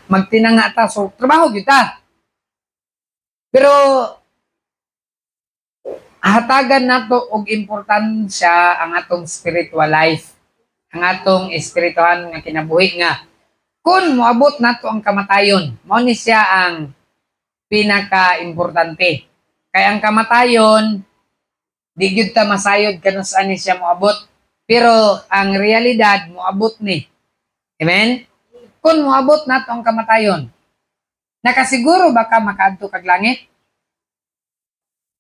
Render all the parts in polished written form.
magtinanga ta. So, trabaho kita. Pero, hatagan nato og importansya ang atong spiritual life. Ang atong espirituhan nga kinabuhi nga. Kung moabot nato ang kamatayon, mao ni siya ang pinaka-importante. Kaya ang kamatayon, di gyud ta masayod kung saan ni siya moabot. Pero ang realidad, moabot ni. Amen? Kung moabot nato ang kamatayon, nakasiguro ba ka makaadto kag langit?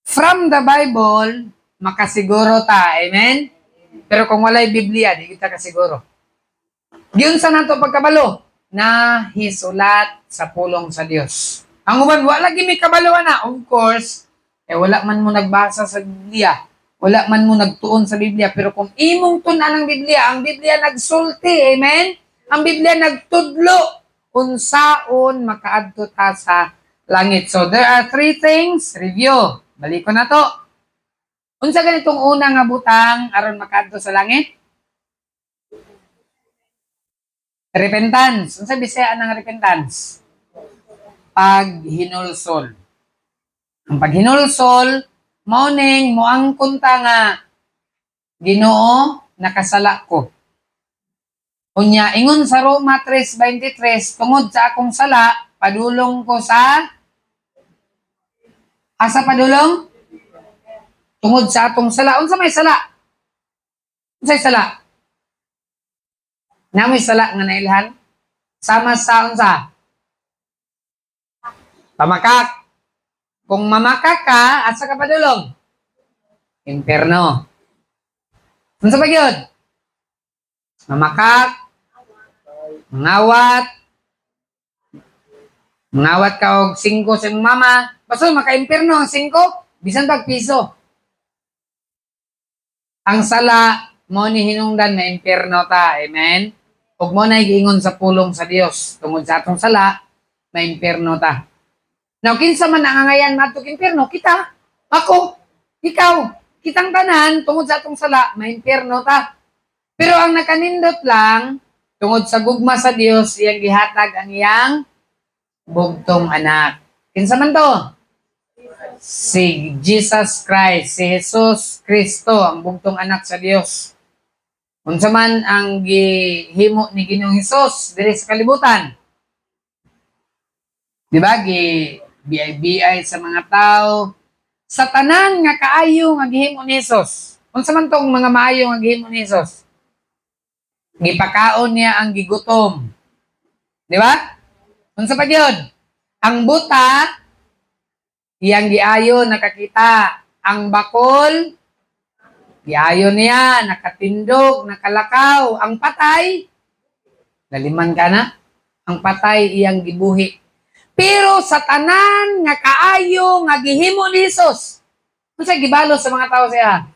From the Bible, makasiguro ta. Amen? Pero kung walay Biblia, di kita kasiguro. Yun sa nato pagkabalo, na hisulat sa pulong sa Dios. Ang uban, wala gimi kabalo na. Of course, wala man mo nagbasa sa Biblia. Wala man mo nagtuon sa Biblia. Pero kung imong tunan ang Biblia, ang Biblia nagsulti. Amen? Ang Biblia nagtudlo. Unsaon makaadto ta sa langit. So, there are 3 things. Review. Balik ko na to. Unsa ganitong una nga butang aron makaadto sa langit? Repentance. Unsa bisaya ng repentance? Paghinulsol. Ang paghinulsol, morning, moangkon ta nga, Ginoo, nakasala ko. Unya, ingon sa Roma 3:23, tungod sa akong sala, padulong ko sa, asa padulong? Tungod sa atong sala. Unsa may sala? Unsay sala? Na may sala nga nailhan? Sama sa unsa? Pamakak. Kung mamakak ka, asa ka padulong? Imperno. Unsa ba gyud? Mamakak, mangawat ka og 5 sa imong mama, basta maka-imperno ang 5, bisan pag piso. Ang sala mo ni hinungdan na imperno ta, amen? Ug mo na giingon sa pulong sa Dios tungod sa atong sala, may imperno ta. Now, kinsa man nangangayan matok imperno? Kita, ako, ikaw, kitang tanan tungod sa atong sala, may imperno ta. Pero ang nakanindot lang, tungod sa gugma sa Dios, iyang gihatag ang iyang bugtong anak. Kinsa man to? Si Jesus Christ, si Jesus Kristo, ang bugtong anak sa Dios. Unsa man ang gihimo ni Ginoong Hesus diri sa kalibutan? Di ba? Bi-bi sa mga tao, sa tanan nga kaayo nga gihimo ni Hesus. Unsa man tong mga maayo nga gihimo ni Hesus? Gipakaon niya ang gigutom. Di ba? Unsa pa gyud? Ang buta, iyang giayo nakakita. Ang bakol, giayo niya, nakatindog, nakalakaw. Ang patay, naliman ka na. Ang patay iyang gibuhi. Pero sa tanan nga kaayo nga gihimo ni Hesus, unsay gibalo sa mga tao siya?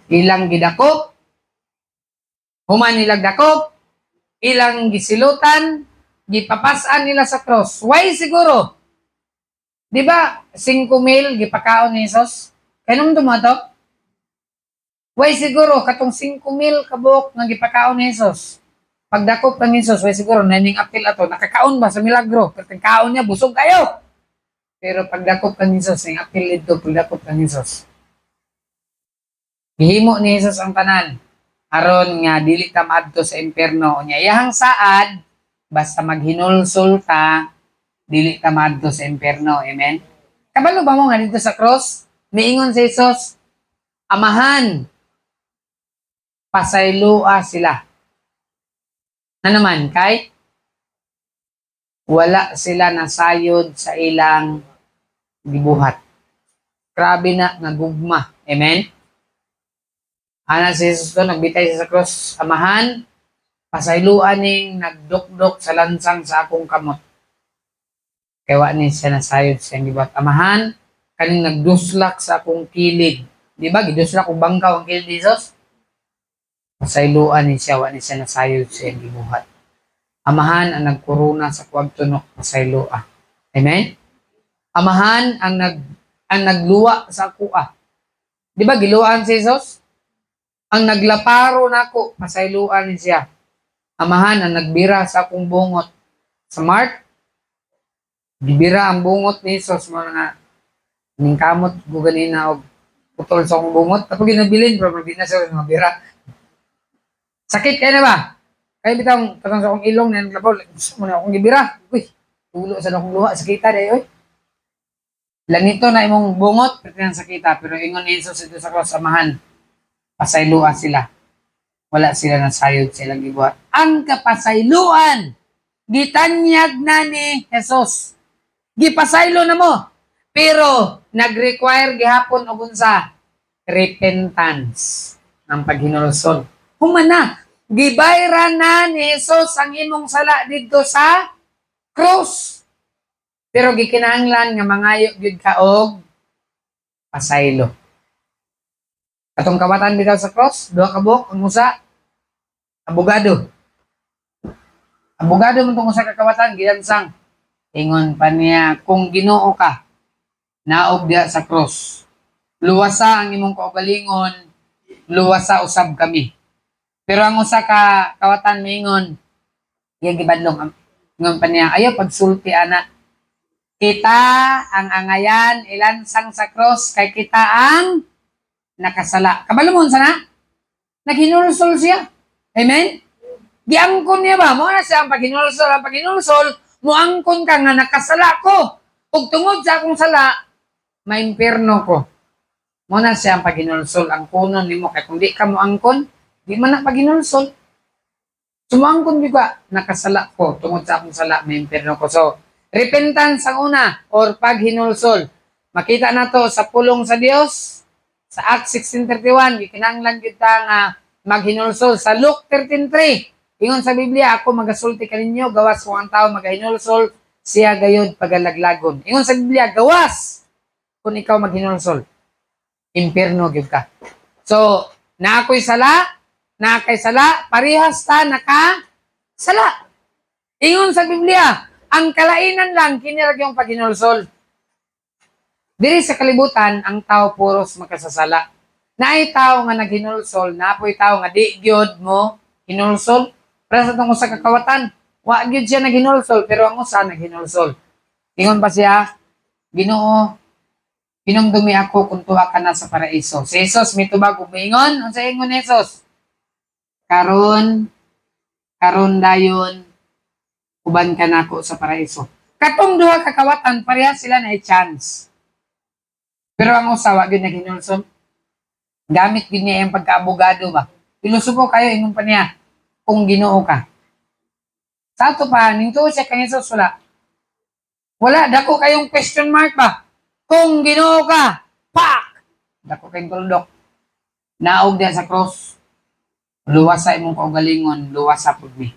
Ilang gidakop, human nilang dakop, ilang gisilutan, gipapasan nila sa cross. Why siguro? Di ba 5,000 gipakaon ni Hesus? Kanong dumato? Why siguro katong 5,000 kabuk nga gipakaon ni Hesus? Pagdakop ng Hesus, way siguro, naning apil ato, nakakaon ba sa milagro? Pero kaon niya, busog kayo. Pero pagdakop ng Hesus, yung apil ito, pagdakop ng Hesus. Gihimo ni Hesus ang tanan. Aron nga, dili ta maadto sa imperno. Nya iyahang saad, basta maghinulsul ta, dili ta maadto sa imperno. Amen? Kabalo ba mo nga dito sa cross? Miingon si Hesus, Amahan, pasaylua sila. Na naman, kay wala sila nasayod sa ilang gibuhat. Grabe na, nagugma. Amen? Ana si Jesus to, nagbitay sa cross, Amahan, pasayluan ning nagdukdok sa lansang sa akong kamot. Kaya wa ni siya nasayod sa gibuhat. Amahan, kaning nagduslak sa akong kilid. Di ba? Giduslak kong bangkaw ang kilid ni Jesus. Pasayluan ni siya, wa ni siya nasayod sa iyang gibuhat. Amahan ang nagkuruna sa kuwagtunok, pasaylua. Amen? Amahan ang nagluwa sa kuha. Di ba giluan si Jesus? Ang naglaparo nako, pasayluan ni siya. amahan ang nagbira sa akong bungot. Sa Mark, gibira ang bungot ni Jesus mo nga ningkamot ko ganina og putol sa akong bungot. Tapos ginabilin, pero di na siya mabira. Sakit kaya na ba? Kaya bitang katong sa akong ilong na naglabaw, gusto mo na akong gibira. Uy, tulo sa akong luha, sakita day, oy. Lanito na imong bungot, pwede nang sakita. Pero ingon ni Jesus ito sa cross, amahan, pasayloa sila. Wala sila nasayod sa ilang gibuhat. Ang kapasayloan, gitanyag na ni Jesus. Gipasaylo na mo. Pero, nag-require gihapon og unsa? Repentance. Ang paghinulsol. Humana, gibayran na ni Jesus ang imong sala dito sa cross. Pero gikinahanglan nga mangayo gyud ka og pasaylo. Katong kawatan bitaw sa cross, duha ka buok, ang usa abogado. Abogado man tong usa ka kawatan giyansang. Ingon pa niya, kung Ginoo ka, naog diha sa cross. Luwasa ang imong kaugalingon, luwasa usab kami. Pero ang usa ka kawatan mingon, yang gibadlong ingon pa niya, ayaw pagsulti ana. Kita ang angayan ilansang sa cross kay kita ang nakasala. Kabalo mo sana? Naghinulsol siya. Amen? Giangkon niya ba? Mo na siya ang paghinulsol. Ang paghinulsol, muangkon ka nga nakasala ko. Ug tungod sa akong sala, maimpierno ko. Mo na siya ang paghinulsol. Ang kunon nimo kay kung di ka muangkon, di man na paghinulsol. Sumangkon di ka, nakasala ko. Tungod sa akong sala, maimpierno ko. So, repentance ang una or paghinulsol. Makita na to sa pulong sa Dios sa Acts 16:31 gikinahanglan kita nga maghinulsol sa Luke 13:3. Ingon sa Biblia, ako magasulti kaninyo gawas kung ang tao maghinulsol siya gayud pagalaglagon. Ingon sa Biblia, gawas kung ikaw maghinulsol. Impierno gyud ka. So, na ako'y sala, na kay sala, parehas ta naka sala. Ingon sa Biblia, ang kalainan lang, kinirag yung paghinulsol. Diri sa kalibutan, ang tao puros makasasala. Naay tao nga naghinulsol, napoy tao nga di gyud mo hinulsol. Para sa itong usa kakawatan, wa gyud siya naghinulsol, pero ang usa naghinulsol. Ingon pa siya, Ginoo, hinumdumi ako kung tuwa ka na sa paraiso. Si Jesus mitubag ug miingon, unsa ingon ni Jesus? Karon dayon uban ka nako sa paraiso. Katong duha ka kawatan, pareha sila na chance. Pero ang usawa gyud naghinulsol. Gamit gyud niya ang pagkaabogado ba. Pilosopo kayo ingon pa niya kung Ginoo ka. Sa ato pa ningtuo siya kay Jesus wala dako kayong question mark ba. Kung Ginoo ka, pak. Dako kayong tuldok. Naog diha sa cross. Luwasa imong kaugalingon, luwasa pud mi.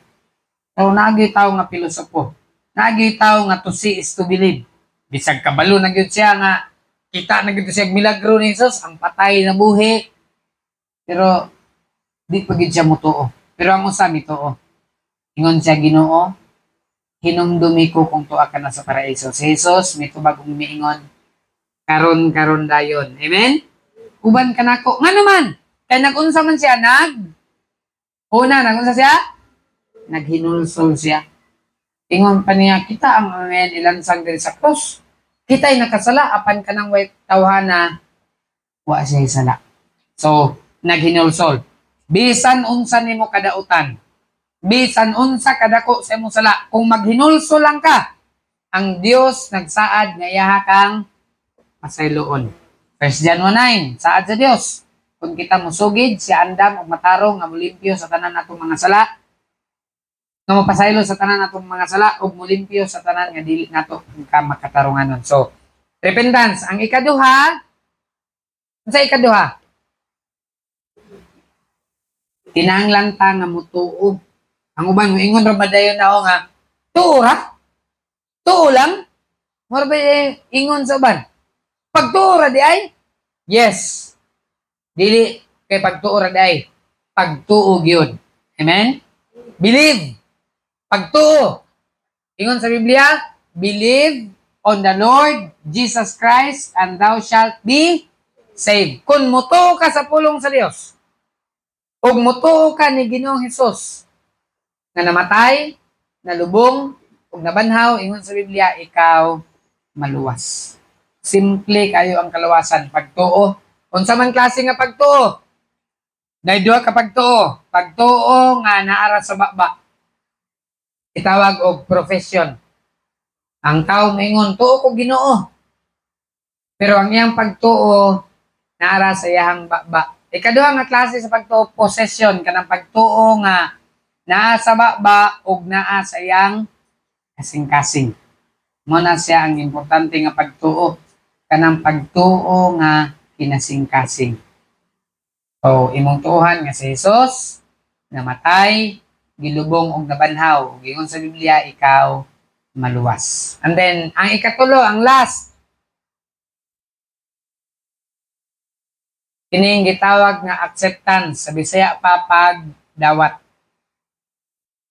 So, nagitaw nga pilosopo. Nagitaw nga to see is to believe. Bisag kabalo na gyud siya nga kita na gyud siya milagro ni Jesus, ang patay na buhi. Pero di pa gyud siya motuo. Pero ang usa mituo. Ingon siya, Ginoo, hinumdumi ko kung tuwa ka na sa paraiso. Si Jesus mitubag ug miingon, karon dayon. Amen? Uban ka nako. Nga naman, kay nagunsa man siya nagunsa siya? Naghinulsol siya. Ingon pa niya, kita ang amen ilansang diri sa cross. Kita ay nakasala, apan ka ng way tawhana, wa siya sala. So, naghinulsol. Bisan unsa nimo kadautan, bisan unsa kadako sa imong sala, kung maghinulsol lang ka, ang Dios nagsaad nga iyaha kang masayloon. 1 John 1:9, saad sa Dios, kung kita musugid, siya andam ug matarong nga mulimpyo sa tanan natong mga sala, nga mapasaylo sa tanan natong mga sala ug mulimpyo sa tanan nga dili nato ka makatarunganon. So, repentance. Ang ikaduha, unsa ikaduha? Kinahanglan ta nga mutuo. Ang uban mo ingon ra badayon na nga, tuo ra? Tuo lang? Mura ba ingon sa uban? Pagtuo ra di ay? Yes. Dili kay pagtuo ra di ay. Pagtuo gyud. Amen? Believe. Pagtuo. Ingon sa Biblia, believe on the Lord Jesus Christ and thou shalt be saved. Kung mutuo ka sa pulong sa Dios, ug mutuo ka ni Ginoong Hesus, nga namatay, nalubong, ug nabanhaw, ingon sa Biblia, ikaw maluwas. Simple kayo ang kaluwasan. Pagtuo. Unsa man klase nga pagtuo? Dahil duha ka pagtuo. Pagtuo nga naara sa baba. Itawag og profession. Ang tao maingon, tuo ko Ginoo. Pero ang iyang pagtuo, naara sa iyang baba. Ikaduha nga klase sa pagtuo, possession. Kanang pagtuo nga naa sa baba ug naa sa iyang kasing-kasing. Muna siya ang importante nga pagtuo. Kanang pagtuo nga kinasing-kasing. So, imong tuuhan nga si Jesus, namatay, gilubong og nabanhaw. Gingon sa Biblia, ikaw maluwas. And then, ang ikatulo, ang last, kining gitawag nga acceptance. Sa Bisaya pa pagdawat.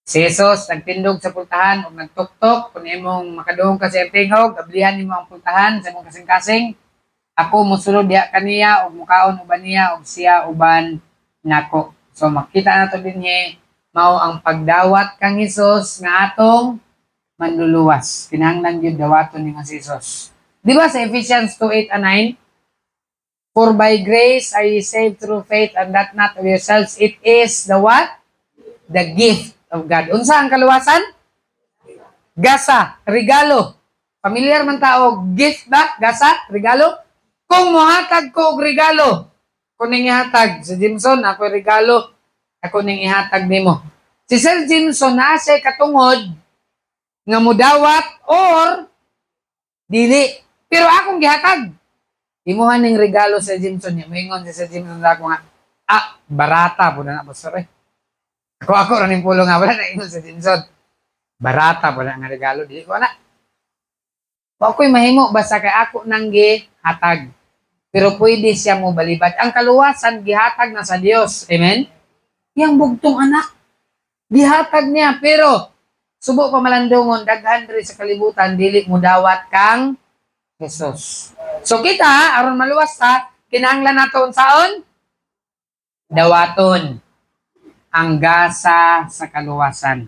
Si Jesus nagtindog sa pultahan o nagtuktok kung imong makaduhong ka sa tingog, ablihan nimo ang pultahan sa imong kasing-kasing. Ako mosulod diha kaniya o mukaon uban niya o siya uban nako. So makita nato dinhi mao ang pagdawat kang Jesus nga atong manluluwas. Kinahanglan gyud dawaton ni Jesus. Di ba sa Ephesians 2:8 and 9? For by grace are ye saved through faith, and that not of yourselves. It is the what? The gift of God. Unsa ang kaluwasan? Gasa, regalo. Familiar man tao, gift ba? Gasa, regalo? Kung mohatag ko og regalo, kuning ihatag. Si Jimson, ako regalo, ako ning ihatag nimo. Si Sir Jimson, nasa katungod, nga mudawat, or dili. Pero akong gihatag. Imuhan ning regalo sa Jimson niya. Maingon si Sir Jimson na ako nga, barata po na pastor eh. Ako raning pulo nga, wala na ingon sa Jimson. Barata po na nga regalo, dili ko na. Ako'y mahimo, basta kay ako nang gihatag. Pero pwede siya mo balibad. Ang kaluwasan, gihatag na sa Dios. Amen? Yang bugtong anak, gihatag niya. Pero, subo pa malandungon, daghan rin sa kalibutan, dili mo dawat kang Jesus. So kita, aron maluwas ta, kinahanglan nato unsaon? Dawaton ang gasa sa kaluwasan.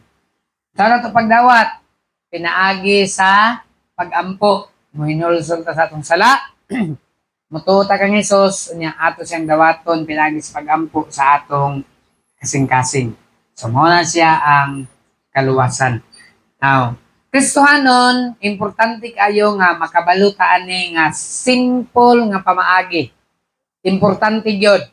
Sana to pagdawat, pinaagi sa pagampo. Muhinulsol ta sa atong sala, mututa kang Jesus, niya ato siyang dawaton, pinaagi sa pagampo sa atong kasing-kasing. So muna siya ang kaluwasan. Now, Kristohanon, importante kayo nga makabaluta ani nga simple nga pamaagi. Importante gyud.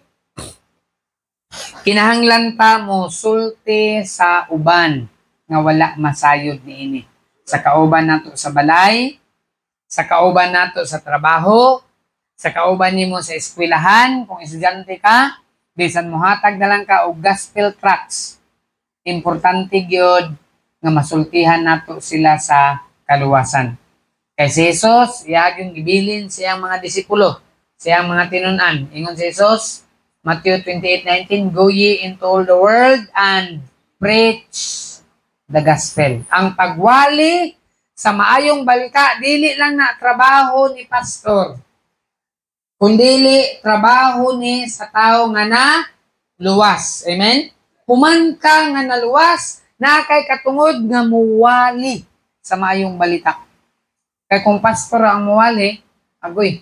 Kinahanglan ta mo sulti sa uban nga wala masayod niini. Sa kauban nato sa balay, sa kauban nato sa trabaho, sa kauban nimo sa eskwelahan, kung estudyante ka, bisan mohatag na lang ka og gospel tracts. Importante gyud nga masultihan nato sila sa kaluwasan. Kay si Jesus, iyaging gibilin siyang mga disipulo, siyang mga tinun-an. Ingon si Jesus, Matthew 28:19, go ye into all the world and preach the gospel. Ang pagwali sa maayong balita, dili lang na trabaho ni pastor, kundi trabaho ni sa tao nga na luwas. Amen? Human ka nga naluwas, na kay katungod nga muwali sa maayong balita. Kay kung pastor ang muwali, agoy,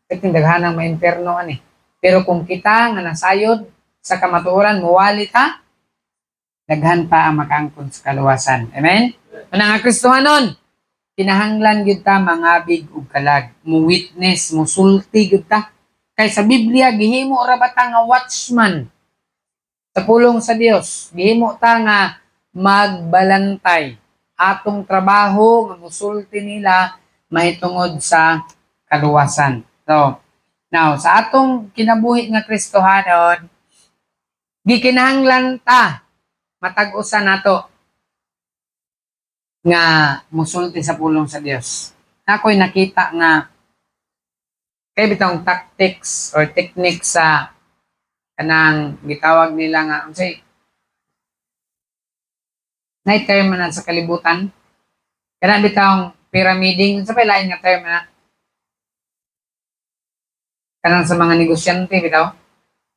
katindaghanang ma-imperno ani. Pero kung kita nga nasayod sa kamatuoran, muwali ta, daghan pa ang makaangkon sa kaluwasan. Amen? Mga nga Kristohanon, kinahanglan gyud ta mangabig og kalag, mo witness, mo sulti gyud ta. Kay sa Biblia gihimo ra ba ta nga watchman sa pulong sa Dios? Gihimo ta nga magbalantay. Atong trabaho nga musulti nila mahitungod sa kaluwasan. So, now, sa atong kinabuhi nga Kristohanon, gikinahanglan ta matag-usa nato nga musulti sa pulong sa Dios. Ako'y nakita nga kay bitong tactics or technique sa kanang gitawag nila nga unsay night term na sa kalibutan. Kanang bitong pyramiding sa lain nga term na kanang sa mga negosyante bitaw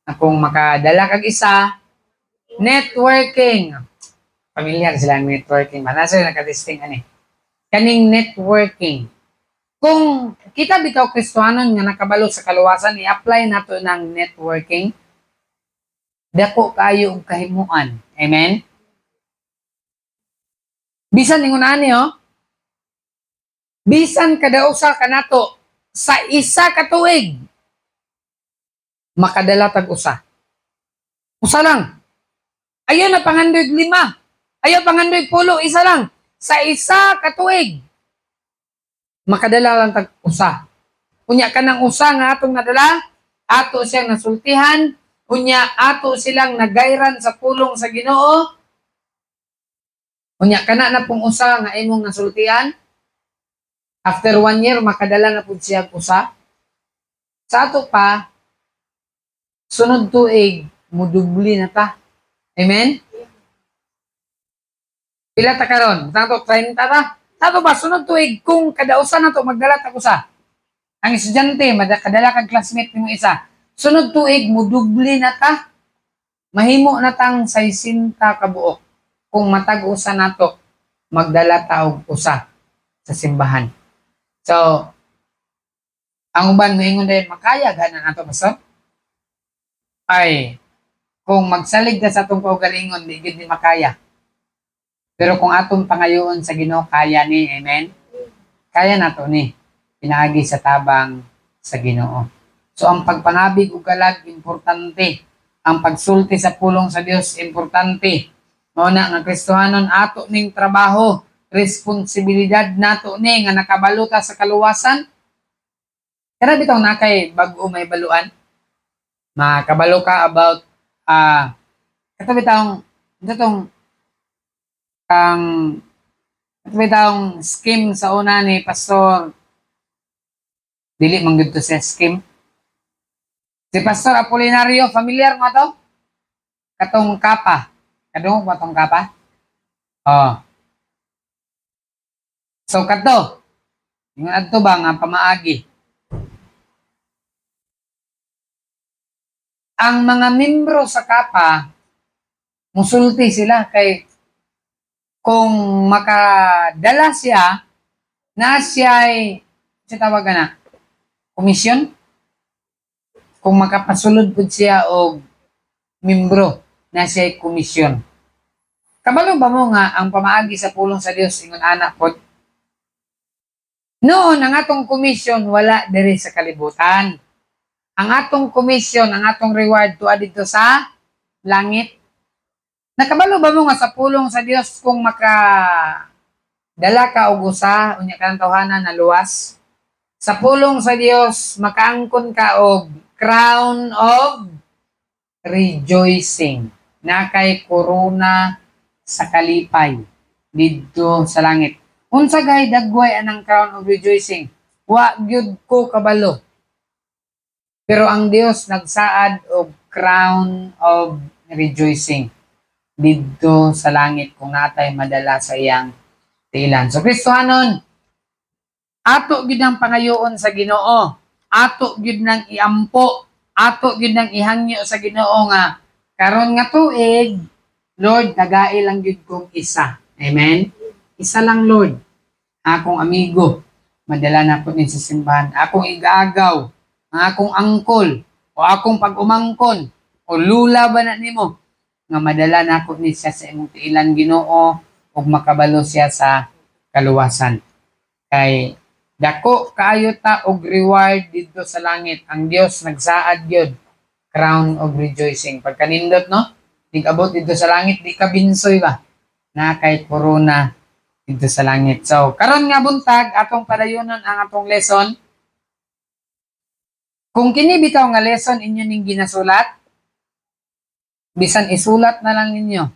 na kung makadala kag isa, networking. Familiar sila ang networking. Manasa yung nakadisting ani. Kaning networking. Kung kita bitaw Kristohanon nga nakabalo sa kaluwasan, i-apply nato ng networking. Dako kayo og kahimuan. Amen? Bisan ingon ani bisan kada usa kanato sa isa ka tuig makadala tag usa. Usa lang. Ayaw na pangandoy 5. Ayaw pangandoy 10, isa lang. Sa isa ka tuig makadala lang tag usa. Unya kanang usa nga atong nadala, ato siyang nasultihan, unya ato silang nagayran sa pulong sa Ginoo. Unya kana na pong usa nga imong nasultihan. After 1 year makadala na pud siya usa. Sa ato pa sunod tuig mudubli na ta. Amen? Pila ta karon? Tanto 30 ta. Sato ba, sunod tuig, kung kada usa na to, magdala ta usa. Ang estudyante, kadala kag classmate mo isa. Sunod tuig, mudubli na ta. Mahimo na tang 60 kabuok. Kung matag usa na to, magdala ta og usa sa simbahan. So, ang uban moingon din, makaya ganan nato basta? Ay, kung magsalig ka sa atong kaugalingon, di gid ni makaya. Pero kung atong pangayoon sa Ginoo, kaya ni, amen? Kaya nato ni, pinaagi sa tabang sa Ginoo. So ang pagpangabig ug kalag importante, ang pagsulti sa pulong sa Dios importante. Mao na nga Kristohanon ato ning trabaho, responsibilidad nato ni nga nakabaluta sa kaluwasan. Kada bitaw na kay bag-o may baluan. Makabalo ka about kato bitaw datong ang scheme sa una ni Pastor dili man gyud to sa scheme. Si Pastor Apolinario, familiar mo to? Katong kapa. Kadung mo tong kapa? Oh. So kato. Yung adto ba nga pamaagi? Ang mga membro sa kapa musulti sila kay kung makadala siya na siya ay tawag na komisyon, kung makapasulod po siya o membro na siya ay komisyon. Kabalo ba mo nga ang pamaagi sa pulong sa Dios ingon anak po? Noon ang atong komisyon wala diri sa kalibutan. Ang atong komisyon, ang atong reward tuwa dito sa langit. Nakabalo ba mo nga sa pulong sa Dios kung dala ka og usa unya kanang tawhanan na luwas? Sa pulong sa Dios makaangkon ka og crown of rejoicing. Na kay korona sa kalipay didto sa langit. Unsa gay dagway anang crown of rejoicing? Wa gyud ko kabalo. Pero ang Dios nagsaad og crown of rejoicing didto sa langit kung natay madala sa iyang tiilan. So Kristohanon, ato gyud ang pangayoon sa Ginoo. Ato gyud nang iampo, ato gyud nang ihangyo sa Ginoo nga karon nga tuig, Lord, nagai lang gyud kong isa. Amen. Isa lang, Lord. Akong amigo, madala na ko ni sa simbahan. Akong igaagaw, ang akong angkol, o akong pag-umangkon, o lula ba na nimo? Nga madala na ako ni siya sa imong tiilan Ginoo ug makabalo siya sa kaluwasan. Kay dako kaayo ta og reward didto sa langit. Ang Dios nagsaad gyud crown of rejoicing. Pagkanindot no, tig-abot didto sa langit, di ka binsoy ba? Na kay corona didto sa langit. So karon nga buntag atong padayonon ang atong lesson. Kung kini bitaw nga lesson inyo ning ginasulat, bisan isulat na lang ninyo.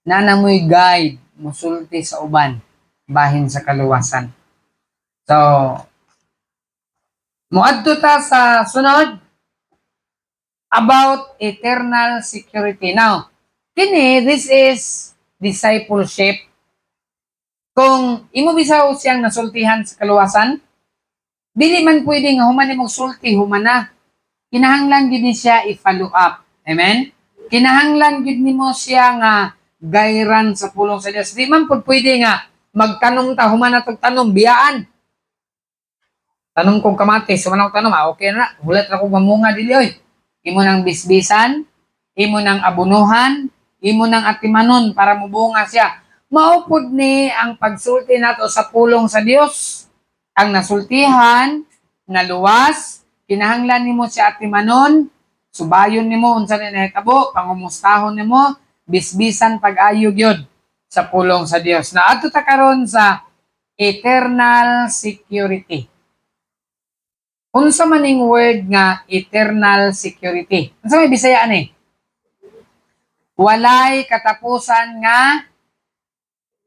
Nanamoy guide, musulti sa uban, bahin sa kaluwasan. So, muadto ta sa sunod about eternal security. Now, this is discipleship. Kung imo bisaw siyang nasultihan sa kaluwasan, dili man pwede nga human imong sulti, humana. Kinahanglan gid ni siya i-follow up. Amen? Kinahanglan gid nimo siya nga gayran sa pulong sa Dios. Di man pud pwede nga magtanong ta human natong tanom biyaan. Tanom kong kamatis, human ako tanom, okay na. Hulat ra kog mamunga dili oy. Imo nang bisbisan, imo nang abunuhan, imo nang atimanon para mubunga siya. Maupod ni ang pagsulti nato sa pulong sa Dios. Ang nasultihan, naluwas, kinahanglan nimo siya atimanon, subayon nimo unsa ni nahitabo, pangumustahon nimo, bisbisan pag-ayog yun sa pulong sa Dios. Na ato ta karon sa eternal security. Unsa man ning word nga eternal security? Unsa may Bisaya ani? Walay katapusan nga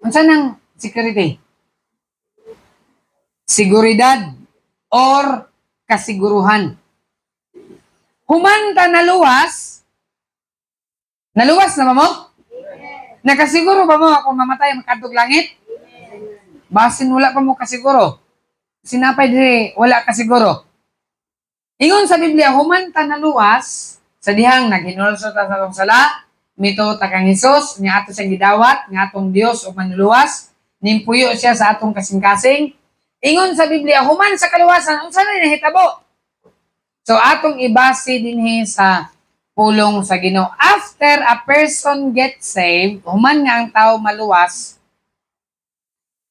unsa nang security? Seguridad or kasiguruhan. Human ta naluwas na ba mo? Nakasiguro ba mo kung mamatay makadtog langit? Basin wala pa mo kasiguro. Sinapay diri wala kasiguro. Ingon sa Biblia, human ta naluwas sa dihang naghinulso ta sa atong sala, mito ta kang Hesus, nga ato siyang gidawat, nga atong Dios o manluwas, nimpuyo siya sa atong kasing-kasing. Ingon sa Biblia, human sa kaluwasan, unsa na nahitabo? So atong ibase dinhi sa pulong sa Ginoo. After a person gets saved, human nga ang tao maluwas,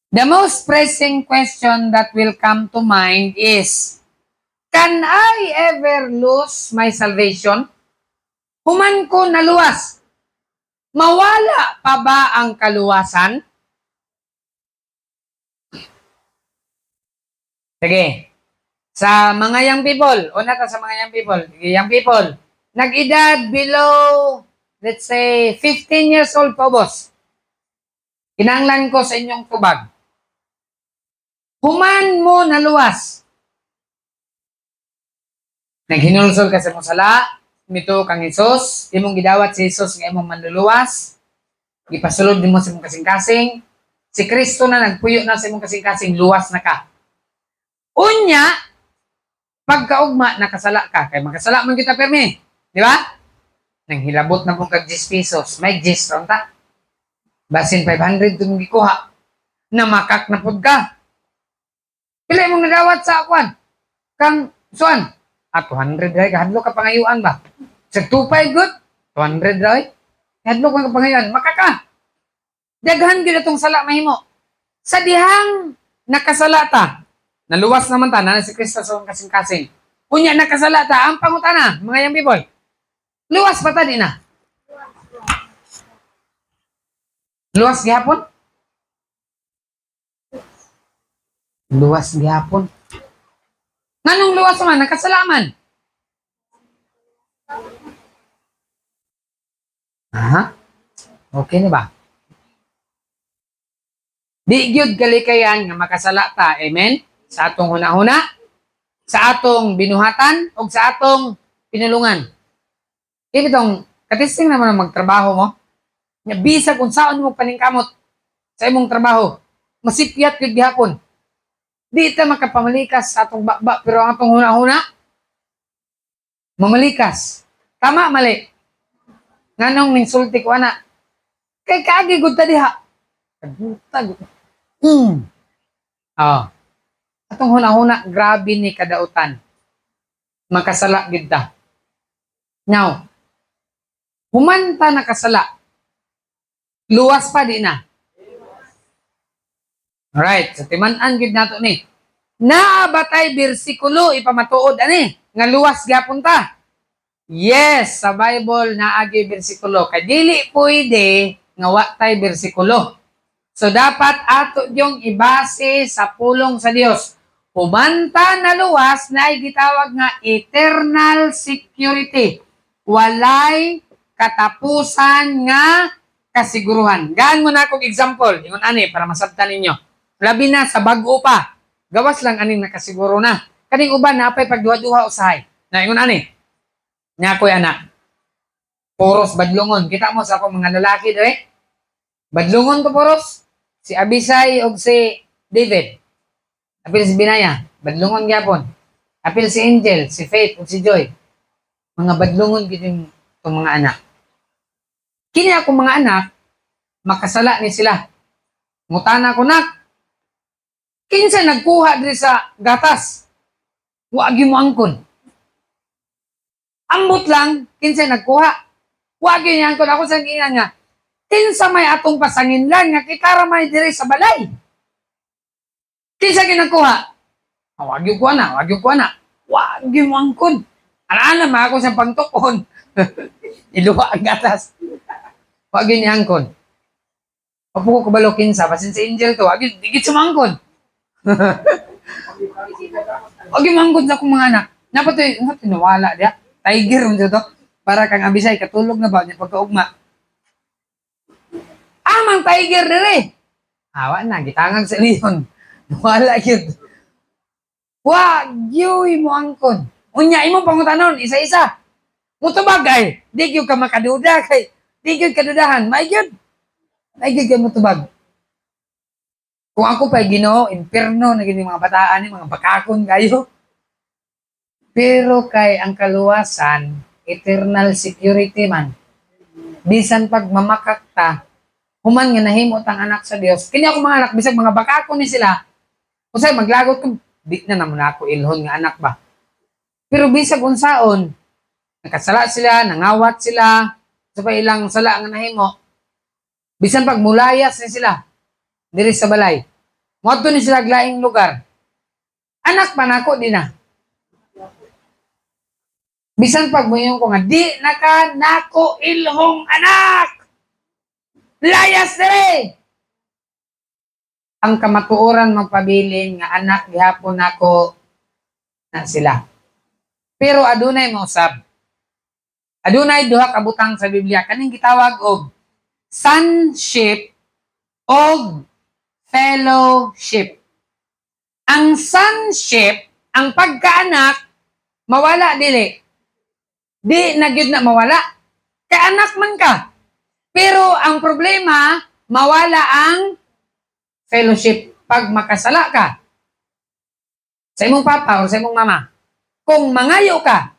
the most pressing question that will come to mind is, can I ever lose my salvation? Human ko naluwas, mawala pa ba ang kaluwasan? Sige. Sa mga young people, una ta sa mga young people. Young people, nag-edad below, let's say, 15 years old po, boss. Kinanglan ko sa inyong tubag. Human mo naluwas. Naghinulsol ka sa mong sala, mito kang Hesus, imong gidawat si Hesus nga imong manluluwas, gipasulod nimo sa imong kasing-kasing, si Kristo na nagpuyo na sa imong kasing-kasing, luwas na ka. Unya, pagkaugma, nakasala ka. Kaya makasala man kita permi. Di ba? Nang hilabot na po kag 10 pesos. May 10 ron ta. Basin 500 itong gikuha. Namakak na po ka. Pila mong nadawat sa akwan. Kang, suan? 200 ray. Kahadlo ka pangayuan ba? Sa 2.5 good? 200 ray. Kahadlo ka pangayuan. Makaka. Daghan gina itong sala mahimo. Sa dihang nakasalata, naluwas naman ta, na si Kristo sa kasing-kasing. Kunya nakasalata, ang pangutana, mga young people. Luwas pa ta di na? Luwas gihapon? Luwas gihapon. Nganong luwas man? Nakasalaman. Ha? Okay na ba? Di gyud kalikayan nga makasalata. Amen? Sa atong huna-huna, sa atong binuhatan, o sa atong pinulungan. Ibitong, katisting naman ang magtrabaho mo. Bisag kung saan mo paningkamot sa imong trabaho. Masipyat yun gihapon. Di ita makapamalikas sa atong bakba, pero ang atong huna-huna, mamalikas. Tama, mali. Nganong minsulti ko, anak. Kay kaagi gud ta diha. Kagutag. Atong huna-huna, grabe ni kadautan. Makasala gid ta. Now, human ta nakasala. Luwas pa di na. Alright, so timan-an gid nato ni. Naabatay bersikulo ipamatuod ani nga luwas gyapon ta. Yes, sa Bible naagi bersikulo. Kay dili pwede nga wa tay bersikulo. So dapat ato yung ibase sa pulong sa Dios. Humanta na luwas na ay gitawag nga eternal security. Walay katapusan nga kasiguruhan. Gaan mo na akong example. Ingon ani para masabtan ninyo. Labi na sa bag-o pa. Gawas lang aning nakasiguro na. Kaning uban na apay pagduha-duha usahay. Na ingon ani. Nya ko'y anak. Puros badlungon. Kita mo sa akong mga lalaki dire. Badlungon to puros. Si Abisay o si David. Apil si Binaya. Badlungon gyapon. Apil si Angel, si Faith o si Joy. Mga badlungon giting itong mga anak. Kini akong mga anak, makasala ni sila. Ngutana ko nak, kinsa nagkuha diri sa gatas? Wa gyud mo angkon. Ambot lang, kinsa nagkuha? Wa gyud niya angkon. Ako sa ginan nga, kinsa may atong pasangin lang nga kita ra may diri sa balay. Kinsa ginagkuha? Wag gyud ko na, wag gyud ko na. Wag gyud mo angkon. Ana ma ako sa pangtukon. Iluwa ang gatas. Wag gyud niya angkon. Papuko ko balo kinsa, basin sa angel to, wag gyud digit sumangkon. Wag gyud mangkon sa akong mga anak. Napatoy, nawala dia. Tiger unsa to? Para kang abisay katulog na ba ni pagkaugma. Amang tiger dire. Awa na gitangag sa leon. Wala yun. Wag yun mo angkon. Unya, imo pangutanon, isa-isa. Mutubag ay, di yun ka makaduda kay, di yun kadudahan. May yun. May yun ka mutubag. Kung ako pa Ginoo, impierno na gini mga bataan, mga bakakon kayo. Pero kay ang kaluwasan, eternal security man. Bisan pag mamakakta, human nga nahimot ang anak sa Dios. Kini ako mga anak, bisag mga bakakon ni sila, usay maglagot ko, di na naman ako ilhon nga anak ba. Pero bisag unsaon, nakasala sila, nangawat sila, sa pa ilang sala nga nahimo. Bisan pag mulayas ni sila, diri sa balay. Moadto ni sila glaing lugar. Anak pa nako di na. Bisan pag moyon ko nga, di na ka nako ilhong anak. Layas diri. Ang kamatuoran magpabilin nga anak gihapon nako na sila. Pero adunay mausab. Adunay duha ka butang sa Biblia kaning gitawag og sonship og fellowship. Ang sonship, ang pagkaanak mawala dili. Di na gyud na mawala. Kay anak man ka. Pero ang problema, mawala ang fellowship pag makasala ka. Sa imong papa o sa imong mama. Kung mangayo ka,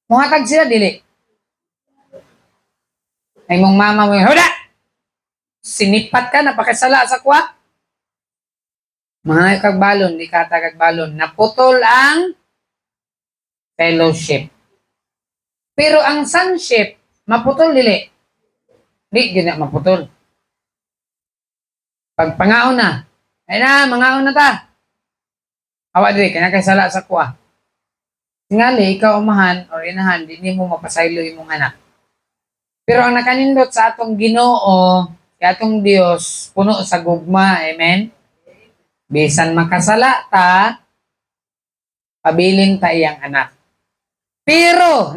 muhatag sila dili. Sa imong mama mo, huda! Sinipat ka, napakasala sa kwa. Mangayo kag balon, di ka kag balon. Naputol ang fellowship. Pero ang sonship, maputol dili. Di, gina maputol. Pag pangaon na, ay na, mangaon na ta. Awa dili, kaya sala sa kuha. Tingali, ikaw umahan o inahan, di mo mapasaylo imong anak. Pero ang nakanindot sa atong Ginoo, kaya atong Dios, puno sa gugma, amen? Bisan makasala ta, pabiling ta iyang anak. Pero,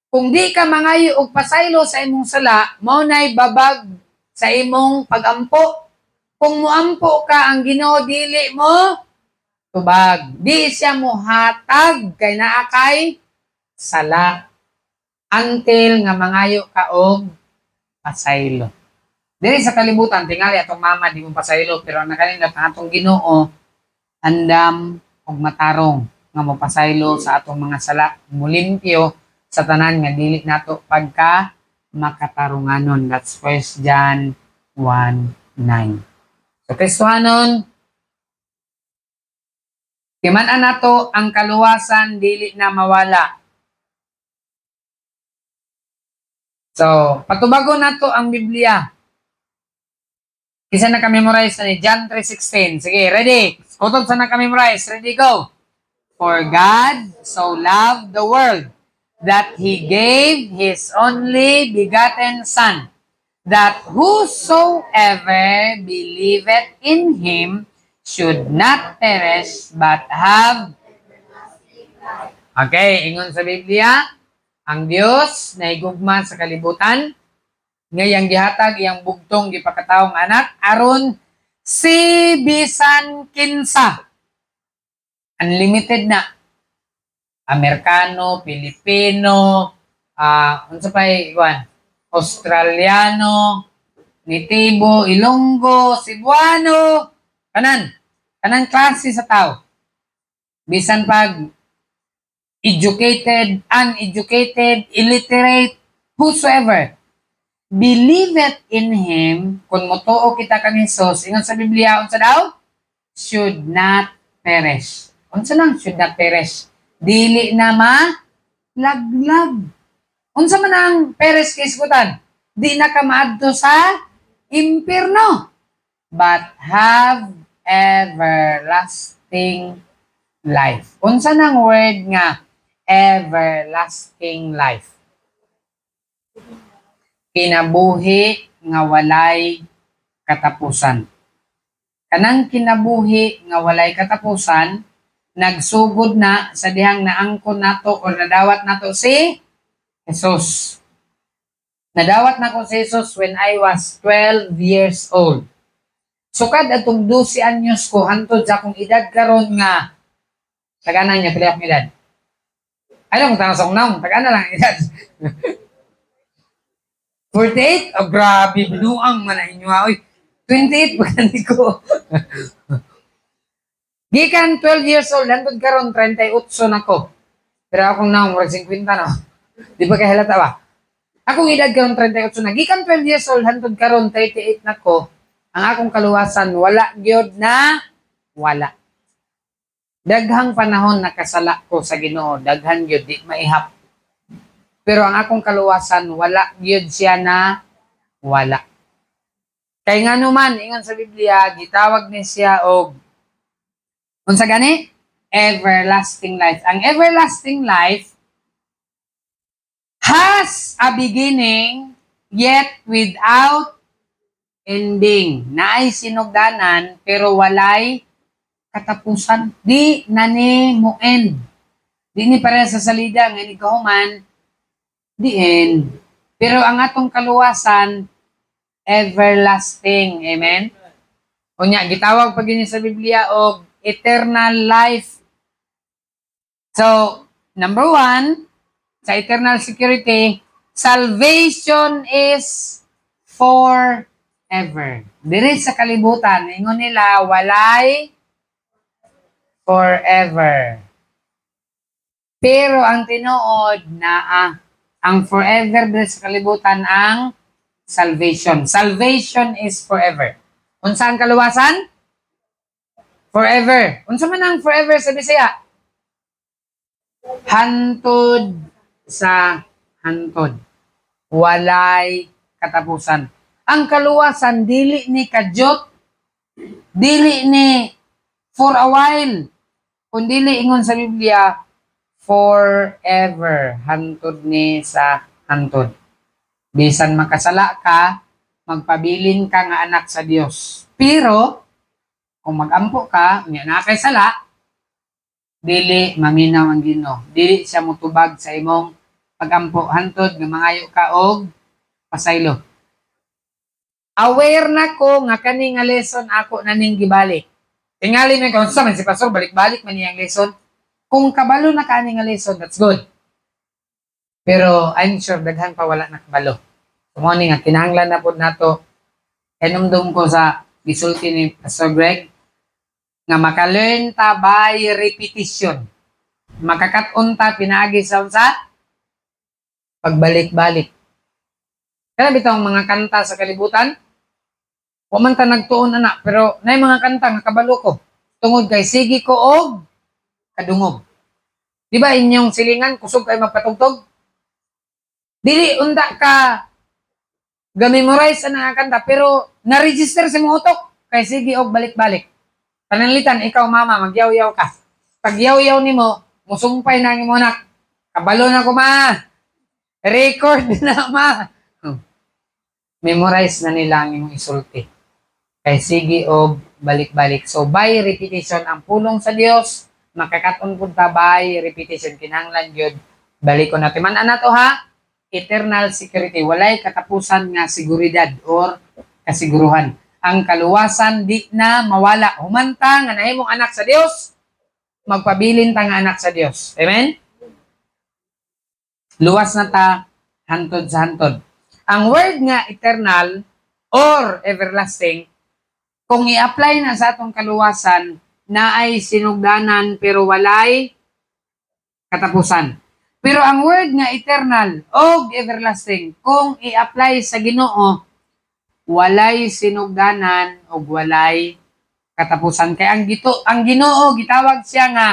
kung di ka mangayo og pasaylo sa imong sala, mao nay babag sa imong pagampo. Kung muampo ka, ang Ginoo dili mo tubag. Di siya muhatag kay naa kay sala. Until nga mangayo ka og pasaylo. Dili sa kalibutan, tingali atong mama di mo pasaylo, pero nakanindot ang atong Ginoo andam og matarong nga mapasaylo sa atong mga sala, mulimpyo sa tanan nga dili nato pagka makatarunganon. That's 1 John 1:9. So Kristohanon, timan-an nato ang kaluwasan dili na mawala. So, patubagon nato ang Biblia. Kisa naka-memorize na ni John 3:16. Sige, ready? Utod sa naka-memorize. Ready, go! For God so loved the world that He gave His only begotten Son, that whosoever believeth in Him should not perish but have. Okay, ingon sa Biblia, ang Dios na igugma sa kalibutan, ngayang gihatag iyang bugtong gipakataong anak, aron si bisan kinsa. Unlimited na. Amerikano, Pilipino, unsa pa iwan? Australiano, Nitibo, Ilonggo, Cebuano, kanang klase sa tao. Bisan pag educated, uneducated, illiterate, whosoever. believeth in Him, kung motuo kita kang Jesus, ingon sa Biblia, unsa daw? Should not perish. Unsa lang should not perish? Dili na malaglag. Unsa man ang perish kay isgutan? Di na ka maadto sa impierno, but have everlasting life. Unsa nang word nga everlasting life? Kinabuhi nga walay katapusan. Kanang kinabuhi nga walay katapusan, nagsugod na sa dihang naangkon nato o nadawat nato si Jesus. Nadawat na ko si Jesus when I was 12 years old. Sukad atong 12 anyos ko, hantod sa akong edad karon nga, tagana niya, pili akong edad. Ano kung tanong sa akong naong, tagana lang edad. 48? Oh, grabe, binuang man na inyo. Oy, 28 pagkandi ko. Gikan 12 years old, hantod karon 38 na ko. Pero akong naong, 50 no? Di ba kahalata ba? Akong edad karon 38 na. Gikan 12 years old, hantod karon 38 na ko. Ang akong kaluwasan, wala gyud na wala. Daghang panahon nakasala ko sa Ginoo, daghan gyud di maihap. Pero ang akong kaluwasan, wala gyud siya na wala. Kay ngano man ingon sa Biblia, gitawag ni siya og unsa gani? Everlasting life. Ang everlasting life has a beginning yet without ending. Naay sinugdanan pero walay katapusan. Di na ni mo end. Di ni pareha sa salida nga ni kahuman the end. Pero ang atong kaluwasan everlasting. Amen. Unya gitawag pag yun sa Biblia og eternal life. So, number 1, sa eternal security, salvation is forever. Diri sa kalibutan, ingon nila, walay forever. Pero ang tinuod na ang forever diri sa kalibutan ang salvation. Salvation is forever. Unsa ang kaluwasan? Forever. Unsa man ang forever sa Bisaya? Hantod sa hantod. Walay katapusan. Ang kaluwasan, dili ni kadyot, dili ni for a while, kundi ingon sa Biblia, forever, hantod ni sa hantod. Bisan makasala ka, magpabilin ka nga anak sa Dios. Pero, kung magampo ka, nga na kay sala, dili maminaw ang Ginoo. Dili siya mutubag sa imong pagampo, hantod nga mangayo ka og pasaylo. Aware na ko nga kani nga lesson ako naning gibalik. Tingali man ko sa man si pastor balik-balik man niyang lesson. Kung kabalo na kani nga lesson, that's good. Pero I'm sure daghan pa wala na kabalo. Mo ni nga kinahanglan na pud nato enumdum ko sa gisulti ni Pastor Greg nga maka-learn ta by repetition. Makakat-on ta pinaagi sa unsa pagbalik-balik. Kaya bitong mga kanta sa kalibutan, wa man ta nagtuon ana, pero nay mga kanta nga kabalo ko. Tungod kay sige ko og kadungog. Di ba inyong silingan kusog kay magpatugtog? Dili unda ka ga-memorize ana nga kanta pero na-register sa imong utok kay sige og balik-balik. Pananglitan ikaw mama magyaw-yaw ka. Pag yaw-yaw nimo, musumpay na ang imong anak. Kabalo na ko ma. Record na ma. Memorize na nila ang imong isulti. Kay sige og balik-balik. So by repetition ang pulong sa Dios, makakat-on pud ta by repetition kinahanglan gyud balikon natin. Man-ana to ha, eternal security, walay katapusan nga seguridad or kasiguruhan. Ang kaluwasan di na mawala. Humanta nga nahimong anak sa Dios, magpabilin ta nga anak sa Dios. Amen. Luwas na ta hantod sa hantod. Ang word nga eternal or everlasting, kung i-apply na sa atong kaluwasan, na ay sinugdanan pero walay katapusan. Pero ang word nga eternal o everlasting, kung i-apply sa Ginoo, walay sinugdanan o walay katapusan. Kaya ang Ginoo gitawag siya nga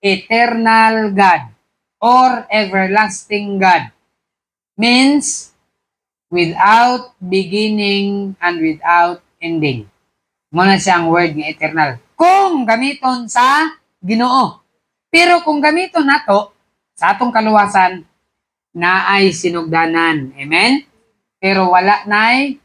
eternal God or everlasting God. Means without beginning and without ending. Muna siyang word nga eternal. Kung gamiton sa Ginoo. Pero kung gamiton nato sa atong kaluwasan, naay sinugdanan. Amen? Pero wala naay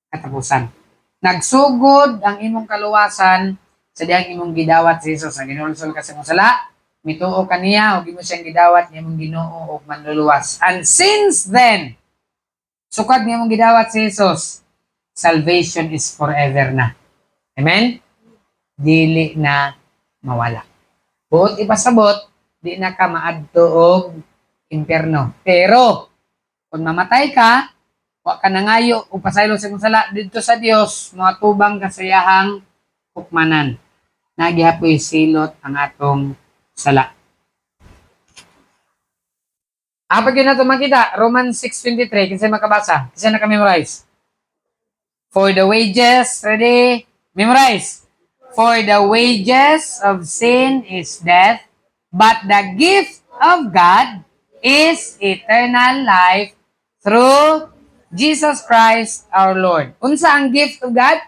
katapusan. Nagsugod ang imong kaluwasan sa diyang imong gidawat si Jesus. Ang ginulsol ka sa imong sala, mituo kaniya, o imo siyang gidawat niya imong Ginoo og manluluwas. And since then, sukad niya imong gidawat si Jesus, salvation is forever na. Amen? Dili na mawala. Buot ipasabot, di na ka maadto og impyerno. Pero, kung mamatay ka, wa ka nangayo o pasaylo sa imong sala dito sa Dios, mga tubang kasayahang hukmanan. Nagihapoy silot ang atong sala. Apa gyud nato makita? Romans 6:23, kinsa makabasa? Kinsa naka-memorize? For the wages, ready? Memorize. For the wages of sin is death, but the gift of God is eternal life through Jesus Christ our Lord. Unsa ang gift of God?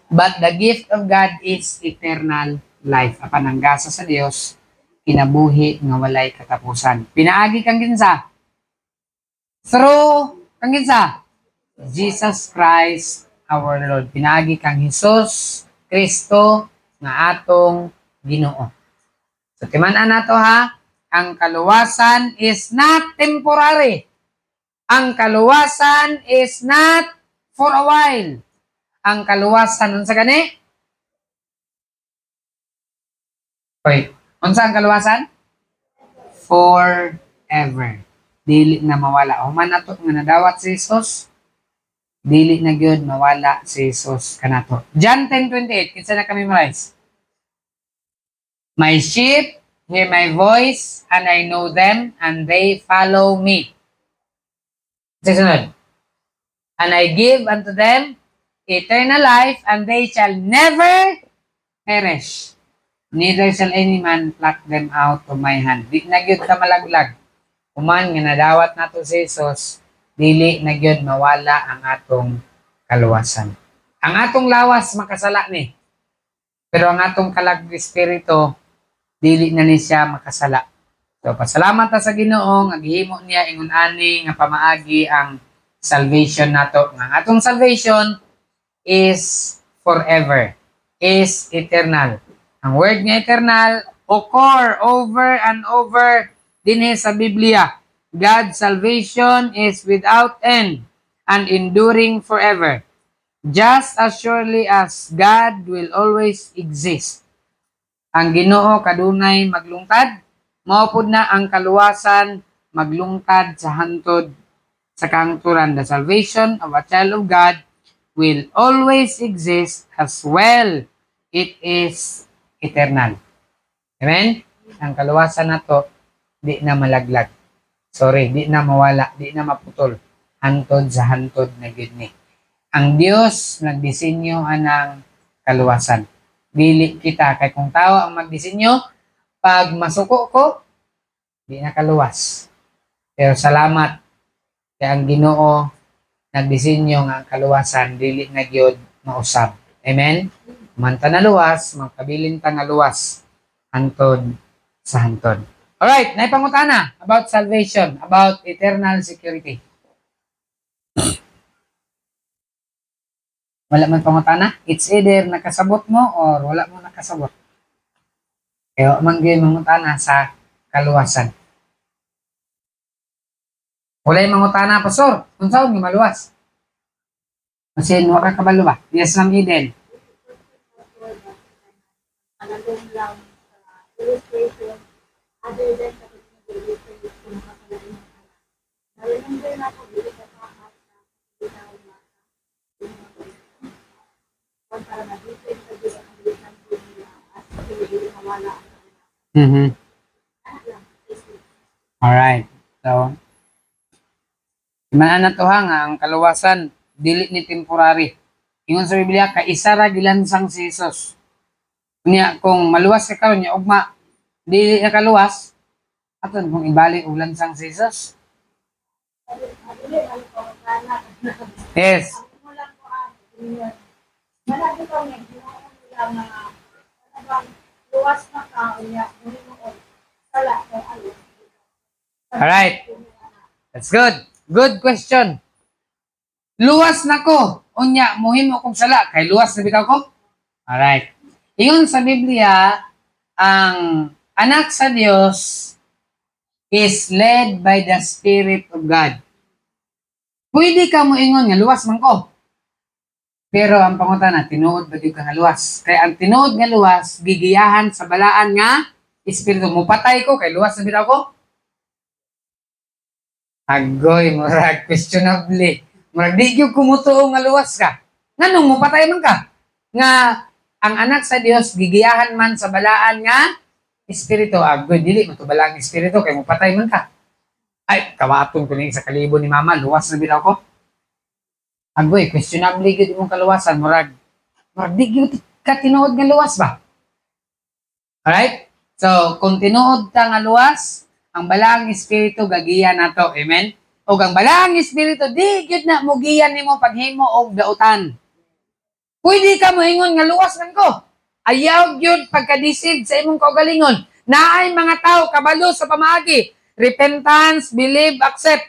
But the gift of God is eternal life. Apan ang gasa sa Dios, kinabuhi nga walay katapusan. Pinaagi kang kinsa? Through kang kinsa? Jesus Christ our Lord. Pinaagi kang Hesus Kristo nga atong Ginoo. So timan-an nato ha, ang kaluwasan is not temporary. Ang kaluwasan is not for a while. Ang kaluwasan, unsa gani? Okay. Unsa ang kaluwasan? Forever. Dili na mawala. O man nato nga nadawat si Jesus, dili na gyud mawala si Jesus kanato. John 10:28, kinsa na kami memorize? My sheep hear my voice, and I know them, and they follow me. Sunod. And I give unto them eternal life, and they shall never perish. Neither shall any man pluck them out of my hand. Di na gyud ka malaglag. Human nga nadawat nato si Jesus, dili na gyud mawala ang atong kaluwasan. Ang atong lawas makasala ni. Pero ang atong kalag espiritu, dili na ni siya makasala. So pasalamat ta sa Ginoo nga gihimo niya ingon ani nga pamaagi ang salvation nato. Ang atong salvation is forever, is eternal. Ang word nga eternal occur over and over dinhi sa Biblia. God's salvation is without end and enduring forever. Just as surely as God will always exist. Ang Ginoo kadunay maglungtad, mao pud na ang kaluwasan maglungtad sa hantod sa kahangturan. The salvation of a child of God will always exist as well. It is eternal. Amen? Ang kaluwasan nato di na malaglag. Di na mawala, di na maputol. Hantod sa hantod na gyud ni. Ang Dios nagdisenyo anang kaluwasan. Dili kita, kay kung tao ang magdisenyo, pag masuko ko, di na kaluwas. Pero salamat kay ang Ginoo nagdisenyo nga ang kaluwasan, dili na gyud mausab. Amen? Manta na luwas, magkabilin ta nga luwas, hantod sa hantod. Alright, naipangutana about salvation, about eternal security. Wala man pangutana? It's either nakasabot mo or wala mo nakasabot. Kaya manggay mangutana sa kaluwasan. Wala yung mangutana, Pastor. Kung saan nga maluwas? Kasi wala ka kabalo ba? Yes lang, Eden. Illustration other than sa illustration ng kasalanan. Na-remember na po dito sa pahat na binaw na para mag-isip sa Diyos ang bilisan po nila at hindi mawala ang Imanan na to ha nga ang kaluwasan dili ni temporary. Ingon sa Biblia kay isa ra gilansang si Jesus. Unya kung maluwas ka karon nya ugma dili na kaluwas aton kung ibalik og lansang si Jesus. Yes. Alright. That's good. Good question. Luwas na ko. Unya, muhimo kong sala. Kay luwas na bitaw ko? Alright. Ingon sa Biblia, ang anak sa Dios is led by the Spirit of God. Pwede ka mo ingon nga luwas man ko. Pero ang pangutana, tinuod ba yung nga luwas? Kaya ang tinuod nga luwas, gigiyahan sa balaan nga Espiritu. Mupatay ko, kay luwas na bitaw ko? Agoy, murag questionably. Murag di gyud kumutuo nga luwas ka. Nganong mupatay man ka? Nga ang anak sa Dios gigiyahan man sa balaan nga espiritu. Agoy, dili man to balaan espiritu kay mupatay man ka. Ay, kawaton ko ni sa kalibo ni mama, luwas na bitaw ko. Agoy, questionably gyud imong kaluwasan, murag di gyud ka tinuod nga luwas ba? Alright? So, kung tinuod ta nga luwas, ang balaang espiritu gagiyan nato. Amen? O ang balaang espiritu, di gyud na mugiyan nimo paghimo og dautan. Pwede ka moingon nga luwas man ko. Ayaw gyud pagka-deceive sa imong kaugalingon. Naay mga tao kabalo sa pamaagi. Repentance, believe, accept.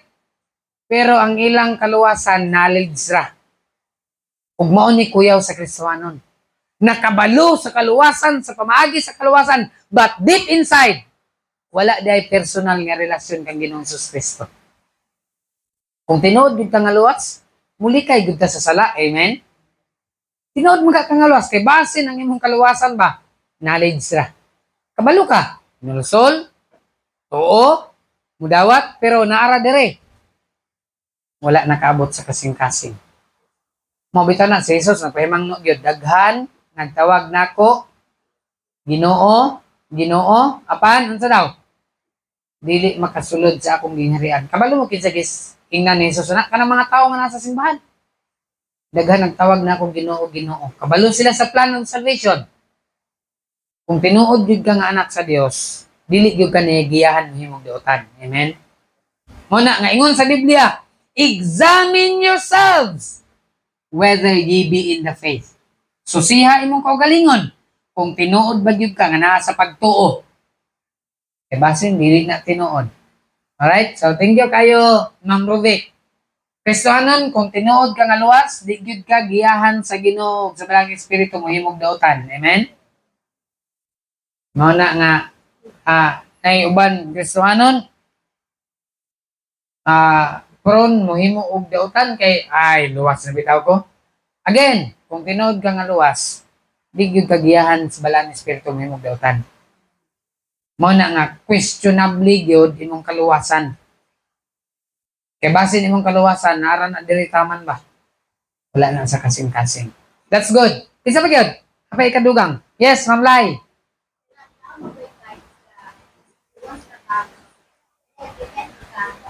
Pero ang ilang kaluwasan, knowledge ra. Ug mao ni kuyaw sa Kristohanon. Nakabalo sa kaluwasan, sa pamaagi sa kaluwasan, but deep inside, wala day personal nga relasyon kang Ginoong Hesus Kristo. Kung tinuod gid ka nga luwas, muli kay gid ka sa sala. Amen? Tinuod mo ka nga luwas, kay basin ang imong kaluwasan ba? Knowledge ra. Kabalo ka. Nulusol, oo, mudawat, pero naara dire. Wala nakaabot sa kasing-kasing. Mabitaw na, si Jesus, nagpahimang no, gyud daghan, nagtawag nako, Ginoo, apan, unsa daw? Dili makasulod sa akong gingharian. Kabalo mo kinsa gis ingnan ni Jesus na kanang mga tao nga nasa simbahan. Daghan nagtawag na akong Ginoo. Kabalo sila sa plan ng salvation. Kung tinuod gyud ka nga anak sa Dios, dili gyud ka nigiyahan himong diutan. Amen. Muna nga ingon sa Biblia, examine yourselves whether ye be in the faith. Susiha imong kaugalingon kung tinuod ba gyud ka nga naa sa pagtuo. Kay basin dili na tinuod. Alright? So thank you kayo, Ma'am Ruvic. Kristohanon, kung tinuod ka nga luwas, di gyud ka giyahan sa Ginoo sa Balang Espiritu mo himog dautan. Amen? Mao na nga nay uban Kristohanon prone mo himo og dautan kay ay luwas na bitaw ko. Again, kung tinuod ka nga luwas, di gyud ka giyahan sa Balang Espiritu mo himog dautan. Mao na nga questionably gyud imong kaluwasan. Kay basin imong kaluwasan nara na diri taman ba? Wala na sa kasing-kasing. That's good. Isa pa gyud. Apay kadugang. Yes, Ma'am Lai.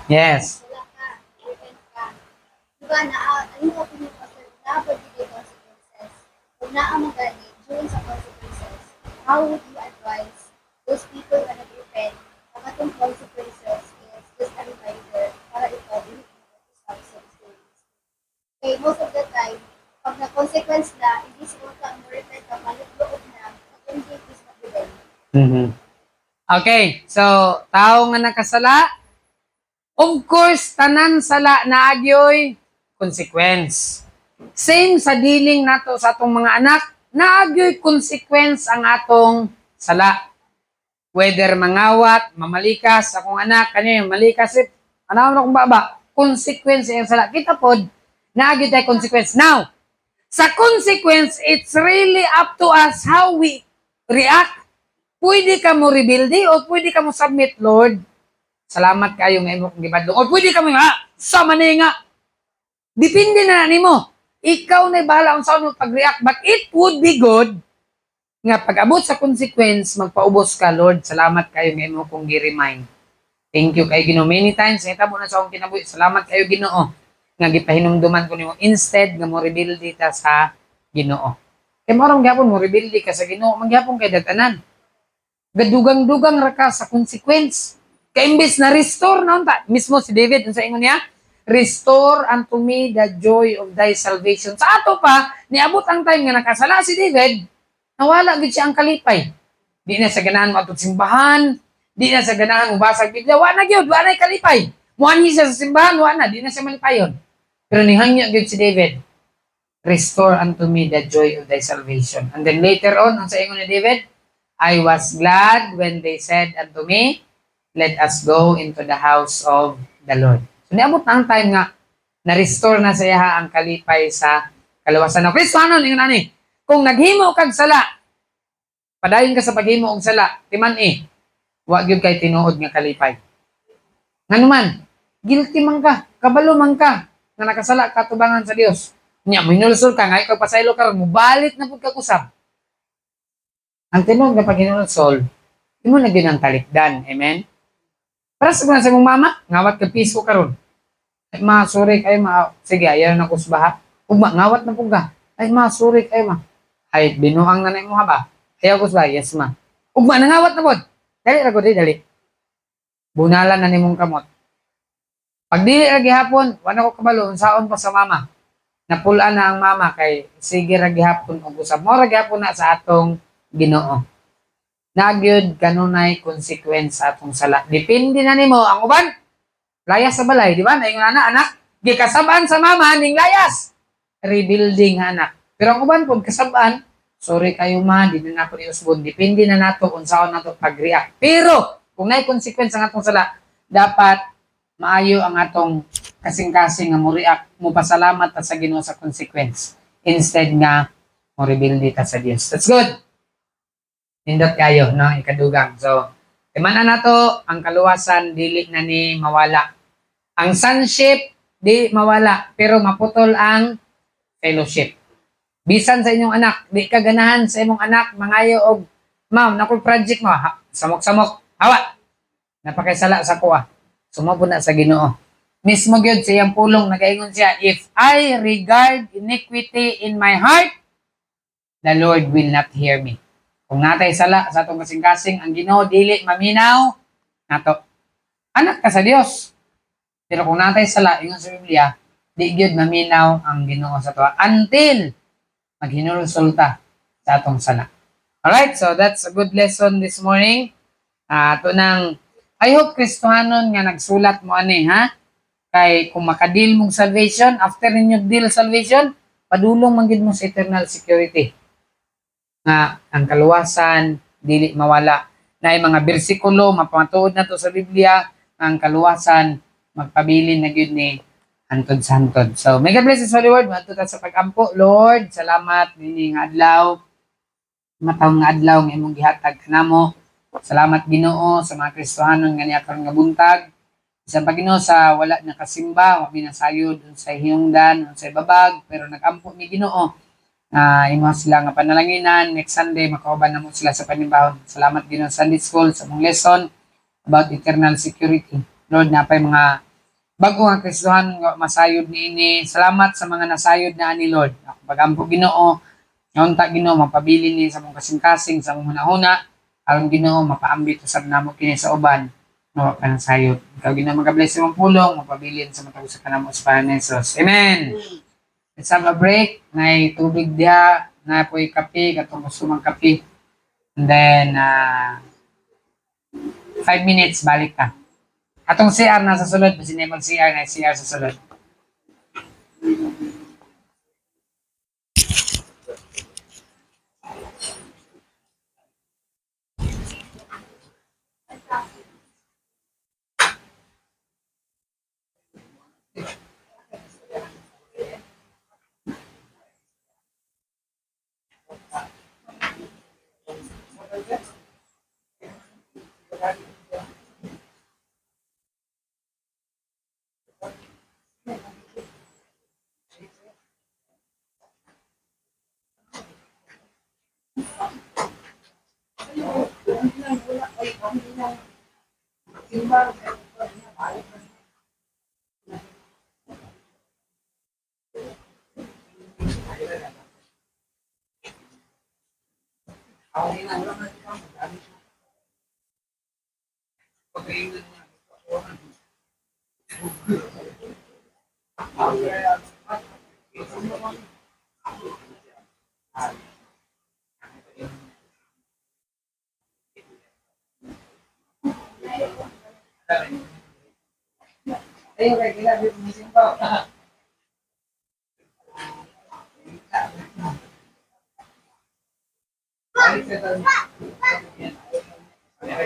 Yes. Diba na ano ko pinag dapat dito consequences. Kung naamagani during sa consequences, how would you advise those people na nag-repent na katong consequences is just a reminder para ikaw ulit sa experience. Okay, most of the time, pag na-consequence na, hindi siguro ka ang repent ka, maluglood na, katong hindi is mag-repent. Okay, so, tao nga nakasala, of course, tanan sala na agyoy, consequence. Same sa dealing nato sa atong mga anak, naagyoy consequence ang atong sala. Whether mangawat, mamalikas, akong anak, kanyo malikas, ano akong baba, consequence yung sala. Kita pod, naagyoy tayo consequence. Now, sa consequence, it's really up to us how we react. Pwede ka mo rebuild o pwede ka mo submit, Lord. Salamat kayo nga imo kong gibadlong. O pwede ka mo sama na nga. Depende na nimo. Ikaw na bahala kung saan mo pag-react. But it would be good nga pag-abot sa consequence, magpaubos ka, Lord. Salamat kayo nga imo kong gi-remind. Thank you kay Ginoo. Many times nahitabo na sa akong kinabuhi. Salamat kayo Ginoo nga gipahinumduman ko nimo instead nga mo rebuild ta sa Ginoo. Kay mo ron gyapon mo rebuild ka sa Ginoo, magyapon kay datanan. Gadugang-dugang ra ka sa consequence. Kay imbes na restore na unta mismo si David unsa ingon niya? Restore unto me the joy of thy salvation. Sa ato pa, niabot ang time nga nakasala si David, nawala gid siya ang kalipay. Di na sa ganahan mo simbahan, di na sa ganahan mo basag Biblia, wa na gyud, wa na kalipay. Muanhi siya sa simbahan, wa na, di na siya malipayon. Pero nihangyo gyud si David, restore unto me the joy of thy salvation. And then later on, ang sa ingon ni David, I was glad when they said unto me, let us go into the house of the Lord. So, niabot na ang time nga, na-restore na sa iya ang kalipay sa kaluwasan ng Kristiyano. Kung naghimo kag sala, padayon ka sa paghimo og sala, timan wa gyud kay tinuod nga kalipay. Nganuman, guilty man ka, kabalo man ka, nga nakasala katubangan sa Dios. Nya minulsol ka nga ikaw pasaylo karon mubalit na pud kag usab. Ang tinuod nga paghinulsol, imo na gyud ang talikdan. Amen. Para sa mga sa mong mama, ngawat ka piso karon. Ay ma, sorry kayo ma. Sige, ayaw na kusbaha. Ugma, ngawat na po ka. Ay ma, sorry kayo ma. Ay, binuang na na mo ha ba? Ayaw kusbaha, yes ma. Ugma, nangawat na po. Dali, rago dali. Bunalan na ni mong kamot. Pag dili lagi hapon, wala ko kabalo, unsaon pa sa mama. Napulaan na ang mama kay sige ragi hapon og usab. Mo ragi hapon na sa atong Ginoo. Nagyud kanunay consequence sa atong sala. Depende na nimo ang uban. Layas sa balay, di ba? Naingon anak, gikasabaan sa mama ning layas. Rebuilding anak. Pero ang uban pud kasabaan, sorry kayo ma, di na ako iusbon. Depende na nato unsaon nato pag-react. Pero kung nay consequence ang atong sala, dapat maayo ang atong kasing-kasing nga mo react, mo pasalamat ta sa Ginoo sa consequence. Instead nga mo rebuild ta sa Dios. That's good. Nindot kayo, no? Ikadugang. So, imana na to, ang kaluwasan, dili na ni mawala. Ang sonship, di mawala. Pero maputol ang fellowship. Bisan sa inyong anak, di ka ganahan sa imong anak, mangayo og, ma'am, naku project mo, samok-samok, hawa. Napakisala sa kuha. Sumabot na sa Ginoo. Mismo gyud sa iyang pulong, nagaingon siya, if I regard iniquity in my heart, the Lord will not hear me. Kung natay sala sa atong kasing-kasing, ang Ginoo dili maminaw nato. Anak ka sa Dios. Pero kung natay sala, ingon sa Biblia, di gyud maminaw ang Ginoo sa tuwa until maghinulsulta sa atong sala. Alright, so that's a good lesson this morning. Ito nang, I hope Kristohanon nga nagsulat mo ani, ha? Kay kung makadil mong salvation, after ninyo deal salvation, padulong man gid mo sa eternal security. Nga ang kaluwasan dili mawala. Na mga bersikulo mapamatuod na to sa Biblia, ang kaluwasan magpabilin na gyud ni hantod sa hantod. So, may God bless His holy word. Matud sa pag-ampo, Lord. Salamat nini nga adlaw. Matawong nga adlaw nga imong gihatag kanamo. Salamat Ginoo sa mga Kristohanon nga niya karon nga buntag. Sa Ginoo sa wala nakasimba, wa binasayod sa hiyungdan, sa babag, pero nag-ampo ni Ginoo. Imo sila nga panalanginan next Sunday makauban na mo sila sa panibahon. Salamat din sa Sunday School sa mong lesson about eternal security. Lord, napay mga bago nga Kristohan nga masayod niini. Salamat sa mga nasayod na ani Lord. Pagampo Ginoo, unta Ginoo mapabili ni sa mong kasing-kasing sa mong hunahuna, aron Ginoo mapaambit usab namo kini sa uban no pa sayod. Ikaw Ginoo magabless imong pulong, mapabilin sa matag sa kanamo sa pangalan ni Jesus. Amen. Let's have a break. Nay tubig diha, na po'y kape, katong gusto mang kape. And then, 5 minutes, balik ka. Atong CR na sa sulod, kasi na mag-CR na CR sa sulod. Wala, Ayun, kaya ginagawa mo simpa. Balik sa taon.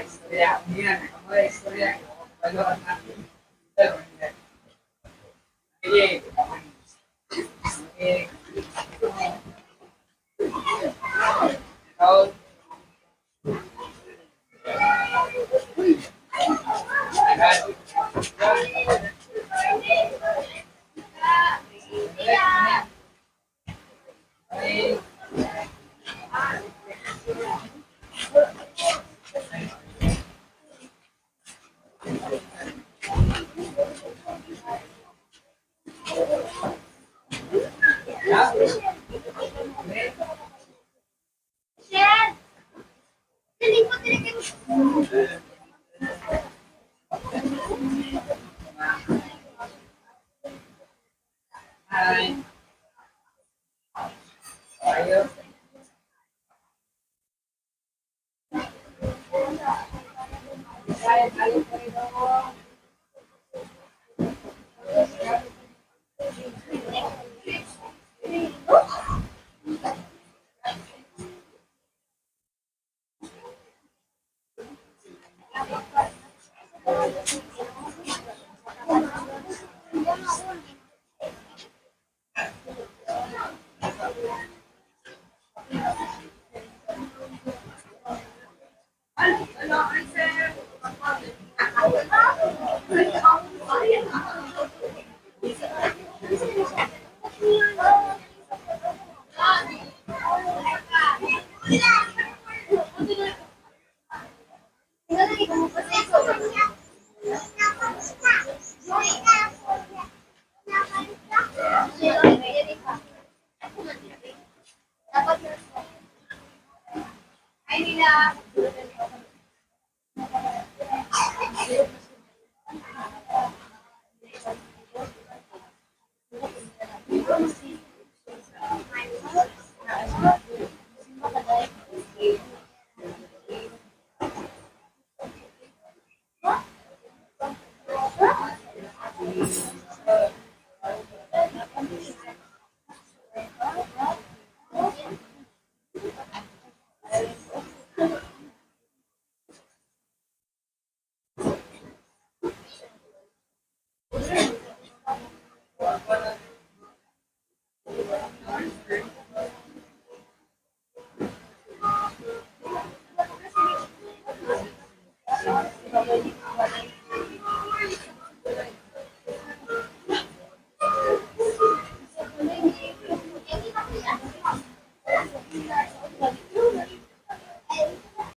Istorya, yan. Ang mga istorya. Baluhan natin. Sige. Sige. Taon. Share! Nalipot din kayo. Hi. Ayos. Dapat ay nila